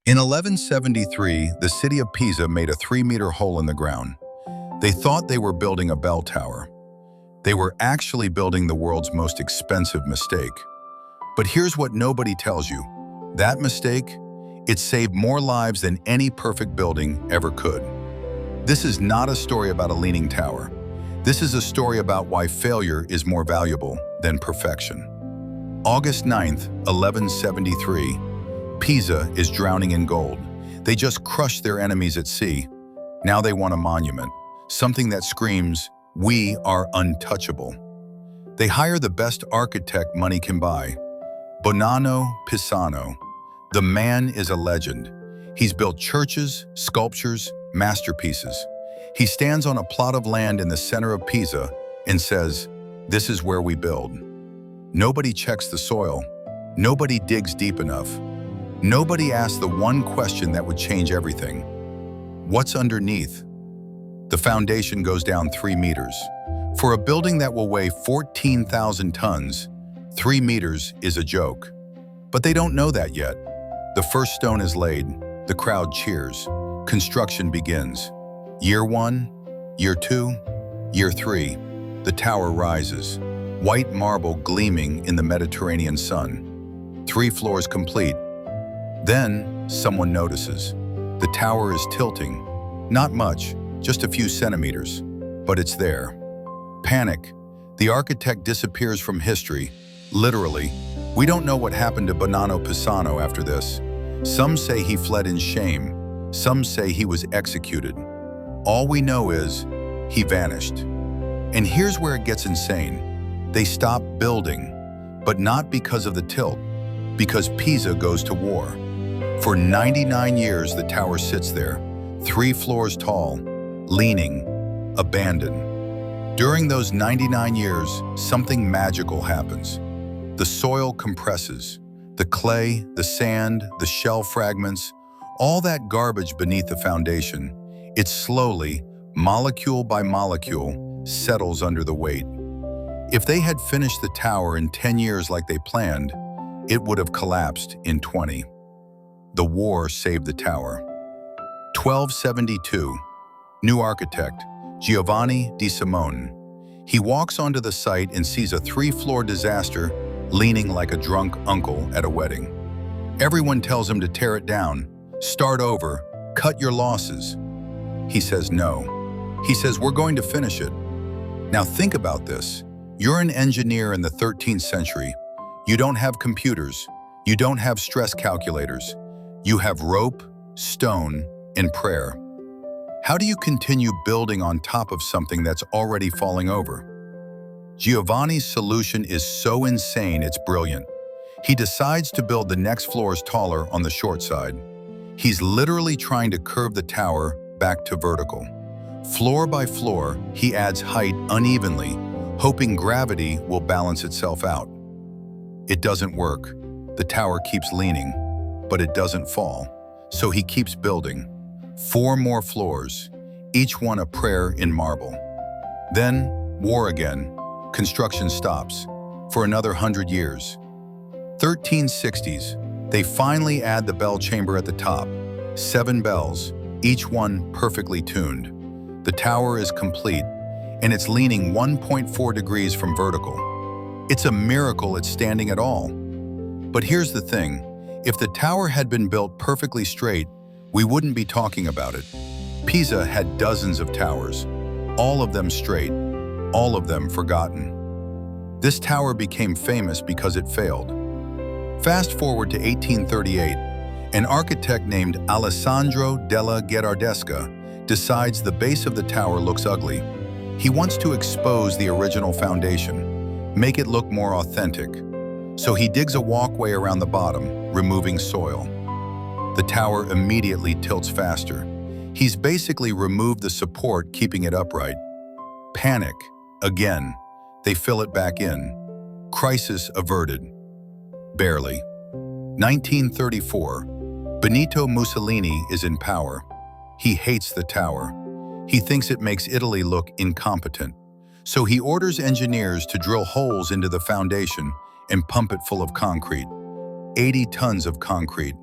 In 1173, the city of Pisa made a 3-meter hole in the ground. They thought they were building a bell tower. They were actually building the world's most expensive mistake. But here's what nobody tells you. That mistake, it saved more lives than any perfect building ever could. This is not a story about a leaning tower. This is a story about why failure is more valuable than perfection. August 9th, 1173. Pisa is drowning in gold. They just crushed their enemies at sea. Now they want a monument, something that screams, "We are untouchable." They hire the best architect money can buy, Bonanno Pisano. The man is a legend. He's built churches, sculptures, masterpieces. He stands on a plot of land in the center of Pisa and says, "This is where we build." Nobody checks the soil. Nobody digs deep enough. Nobody asks the one question that would change everything. What's underneath? The foundation goes down 3 meters. For a building that will weigh 14,000 tons, 3 meters is a joke. But they don't know that yet. The first stone is laid. The crowd cheers. Construction begins. Year 1, year 2, year 3. The tower rises, white marble gleaming in the Mediterranean sun. 3 floors complete. Then someone notices. The tower is tilting. Not much, just a few centimeters, but it's there. Panic. The architect disappears from history, literally. We don't know what happened to Bonanno Pisano after this. Some say he fled in shame. Some say he was executed. All we know is he vanished. And here's where it gets insane. They stop building, but not because of the tilt, because Pisa goes to war. For 99 years, the tower sits there, 3 floors tall, leaning, abandoned. During those 99 years, something magical happens. The soil compresses. The clay, the sand, the shell fragments, all that garbage beneath the foundation, it slowly, molecule by molecule, settles under the weight. If they had finished the tower in 10 years like they planned, it would have collapsed in 20. The war saved the tower. 1272. New architect, Giovanni di Simone. He walks onto the site and sees a 3-floor disaster leaning like a drunk uncle at a wedding. Everyone tells him to tear it down, start over, cut your losses. He says no. He says, "We're going to finish it." Now think about this. You're an engineer in the 13th century. You don't have computers. You don't have stress calculators. You have rope, stone, and prayer. How do you continue building on top of something that's already falling over? Giovanni's solution is so insane it's brilliant. He decides to build the next floors taller on the short side. He's literally trying to curve the tower back to vertical. Floor by floor, he adds height unevenly, hoping gravity will balance itself out. It doesn't work. The tower keeps leaning, but it doesn't fall. So he keeps building. 4 more floors, each one a prayer in marble. Then, war again. Construction stops for another 100 years. 1360s, they finally add the bell chamber at the top. 7 bells, each one perfectly tuned. The tower is complete, and it's leaning 1.4 degrees from vertical. It's a miracle it's standing at all. But here's the thing. If the tower had been built perfectly straight, we wouldn't be talking about it. Pisa had dozens of towers, all of them straight, all of them forgotten. This tower became famous because it failed. Fast forward to 1838, an architect named Alessandro della Gherardesca decides the base of the tower looks ugly. He wants to expose the original foundation, make it look more authentic. So he digs a walkway around the bottom, removing soil. The tower immediately tilts faster. He's basically removed the support keeping it upright. Panic. Again. They fill it back in. Crisis averted. Barely. 1934. Benito Mussolini is in power. He hates the tower. He thinks it makes Italy look incompetent. So he orders engineers to drill holes into the foundation and pump it full of concrete. 80 tons of concrete.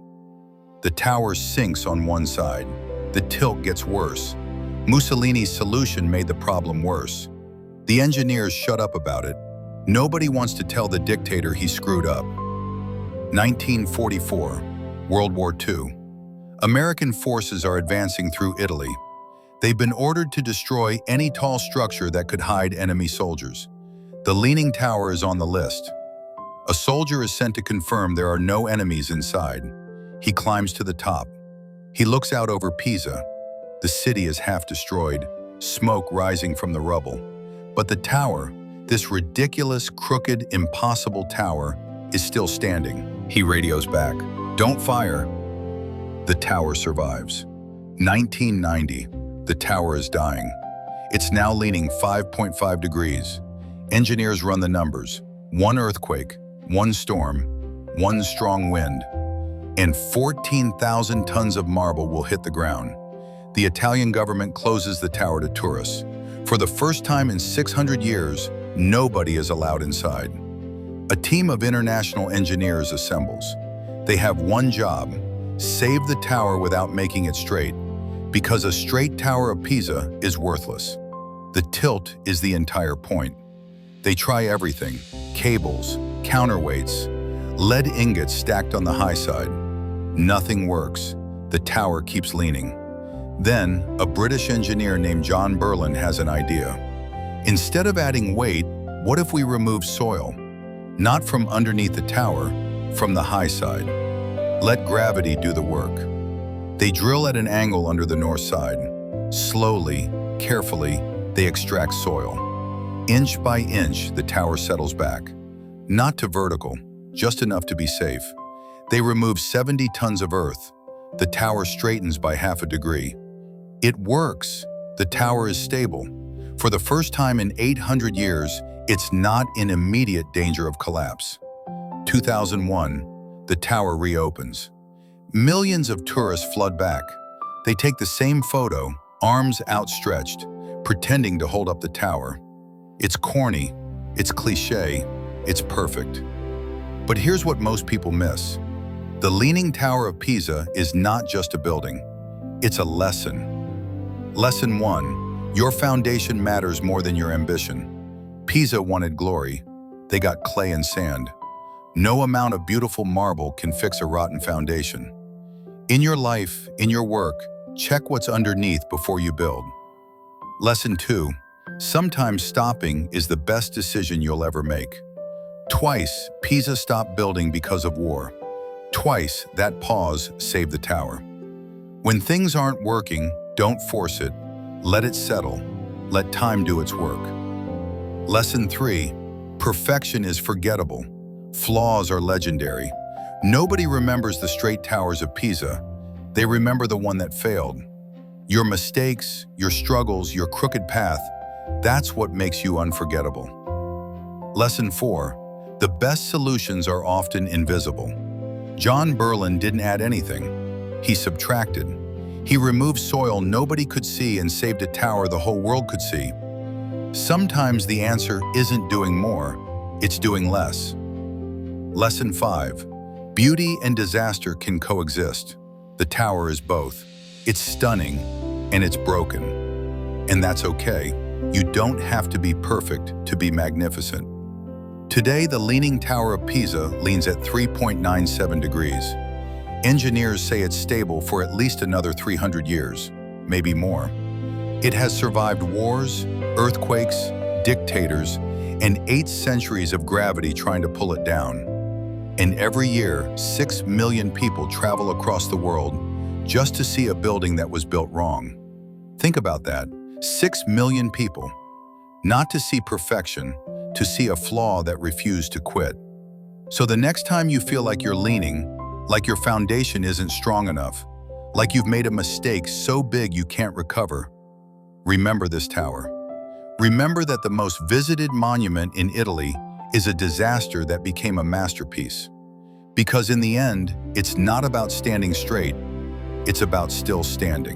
The tower sinks on one side. The tilt gets worse. Mussolini's solution made the problem worse. The engineers shut up about it. Nobody wants to tell the dictator he screwed up. 1944, World War II. American forces are advancing through Italy. They've been ordered to destroy any tall structure that could hide enemy soldiers. The Leaning Tower is on the list. A soldier is sent to confirm there are no enemies inside. He climbs to the top. He looks out over Pisa. The city is half destroyed, smoke rising from the rubble. But the tower, this ridiculous, crooked, impossible tower, is still standing. He radios back, "Don't fire." The tower survives. 1990, the tower is dying. It's now leaning 5.5 degrees. Engineers run the numbers. One earthquake, one storm, one strong wind, and 14,000 tons of marble will hit the ground. The Italian government closes the tower to tourists. For the first time in 600 years, nobody is allowed inside. A team of international engineers assembles. They have one job: save the tower without making it straight, because a straight Tower of Pisa is worthless. The tilt is the entire point. They try everything: cables, counterweights, lead ingots stacked on the high side. Nothing works. The tower keeps leaning. Then, a British engineer named John Berlin has an idea. Instead of adding weight, what if we remove soil? Not from underneath the tower, from the high side. Let gravity do the work. They drill at an angle under the north side. Slowly, carefully, they extract soil. Inch by inch, the tower settles back. Not to vertical, just enough to be safe. They remove 70 tons of earth. The tower straightens by half a degree. It works. The tower is stable. For the first time in 800 years, it's not in immediate danger of collapse. 2001, the tower reopens. Millions of tourists flood back. They take the same photo, arms outstretched, pretending to hold up the tower. It's corny, it's cliché, it's perfect. But here's what most people miss. The Leaning Tower of Pisa is not just a building. It's a lesson. Lesson 1, your foundation matters more than your ambition. Pisa wanted glory. They got clay and sand. No amount of beautiful marble can fix a rotten foundation. In your life, in your work, check what's underneath before you build. Lesson 2, sometimes stopping is the best decision you'll ever make. Twice, Pisa stopped building because of war. Twice, that pause saved the tower. When things aren't working, don't force it. Let it settle. Let time do its work. Lesson 3, perfection is forgettable. Flaws are legendary. Nobody remembers the straight towers of Pisa. They remember the one that failed. Your mistakes, your struggles, your crooked path, that's what makes you unforgettable. Lesson 4, the best solutions are often invisible. John Berlin didn't add anything. He subtracted. He removed soil nobody could see and saved a tower the whole world could see. Sometimes the answer isn't doing more, it's doing less. Lesson 5, beauty and disaster can coexist. The tower is both. It's stunning and it's broken. And that's okay. You don't have to be perfect to be magnificent. Today, the Leaning Tower of Pisa leans at 3.97 degrees. Engineers say it's stable for at least another 300 years, maybe more. It has survived wars, earthquakes, dictators, and 8 centuries of gravity trying to pull it down. And every year, 6 million people travel across the world just to see a building that was built wrong. Think about that, 6 million people. Not to see perfection, to see a flaw that refused to quit. So the next time you feel like you're leaning, like your foundation isn't strong enough, like you've made a mistake so big you can't recover, remember this tower. Remember that the most visited monument in Italy is a disaster that became a masterpiece. Because in the end, it's not about standing straight, it's about still standing.